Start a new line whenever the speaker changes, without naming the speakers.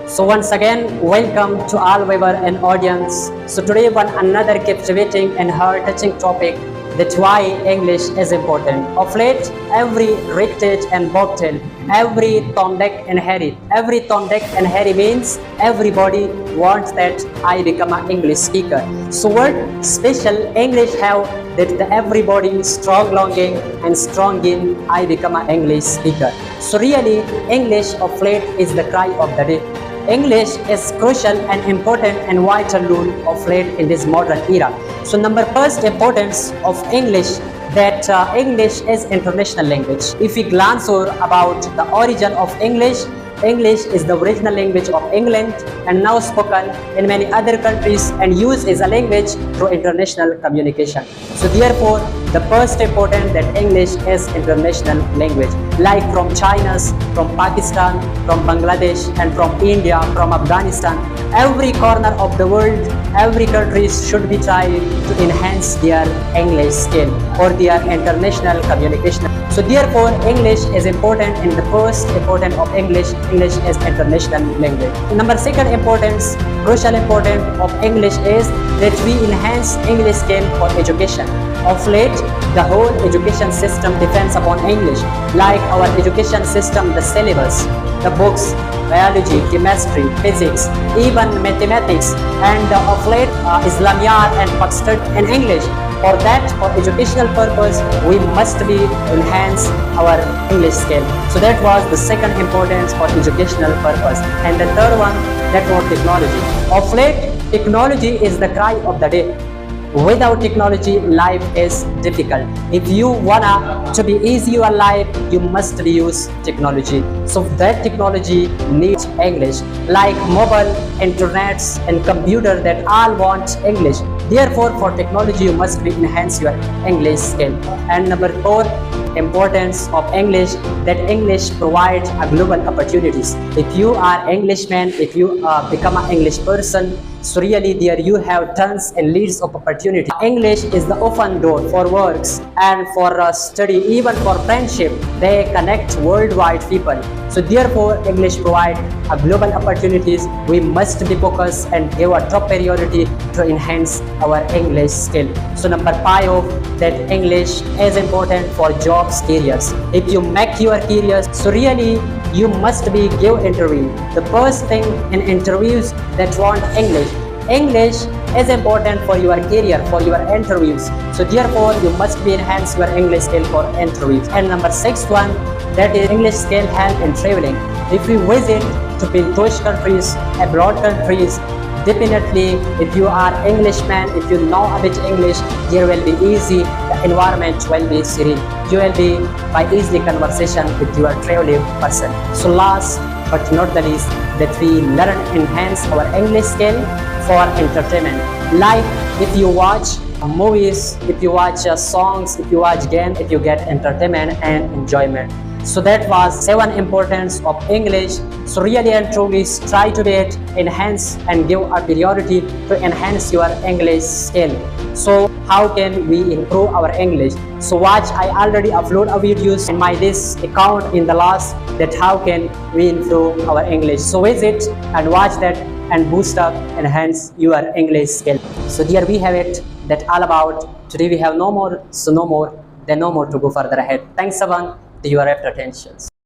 So once again, welcome to all viewer and audience. So today one another captivating and heart-touching topic, that why English is important. Of late, every Rick Tate and Bobtail, every Tom, Dick and Harry, every Tom, Dick and Harry means everybody wants that I become an English speaker. So what special English have that everybody strong longing and strong in I become an English speaker. So really, English of late is the cry of the day. English is crucial and important and vital role of late in this modern era. So number first importance of English, that English is international language. If we glance over about the origin of English, English is the original language of England and now spoken in many other countries and used as a language through international communication. So therefore, the first important that English is international language, like from China, from Pakistan, from Bangladesh and from India, from Afghanistan, every corner of the world, every country should be trying to enhance their English skill or their international communication. So therefore, English is important, and the first important of English is international language. Number second importance, crucial importance of English is that we enhance English skill for education. Of late, the whole education system depends upon English, like our education system, the syllabus, the books, biology, chemistry, physics, even mathematics, and of late Islamiyat and Pakistan in English. For that, for educational purpose, we must be enhance our English skill. So that was the second importance for educational purpose. And the third one, that was technology. Of late, technology is the cry of the day. Without technology, life is difficult. If you wanna to be easy your life, you must use technology. So that technology needs English, like mobile, internets and computer, that all want English. Therefore, for technology, you must be enhance your English skill. And number four, importance of English, that English provides a global opportunities. If you are Englishman, if you become an English person, so really there you have tons and leads of opportunity. English is the open door for works and for study, even for friendship. They connect worldwide people. So therefore, English provide a global opportunities. We must be focused and give a top priority to enhance our English skill. So number five, that English is important for jobs, careers. If you make your careers, so really you must be give interview. The first thing in interviews that want English. English is important for your career, for your interviews. So therefore, you must be enhance your English skill for interviews. And number six one, that is English skill help in traveling. If you visit to tourist countries, abroad countries, definitely if you are Englishman, if you know a bit English, there will be easy, the environment will be serene. You will be by easy conversation with your traveling person. So last but not the least, that we learn enhance our English skill for entertainment. Like if you watch movies, if you watch songs, if you watch games, if you get entertainment and enjoyment. So that was 7 importance of English. So really and truly try to get enhance and give a priority to enhance your English skill. So how can we improve our English? So watch, I already upload a videos in my this account in the last, that how can we improve our English. So visit and watch that and boost up, enhance your English skill. So here we have it, that all about today. We have no more, so no more, then no more to go further ahead. Thanks everyone to your attention.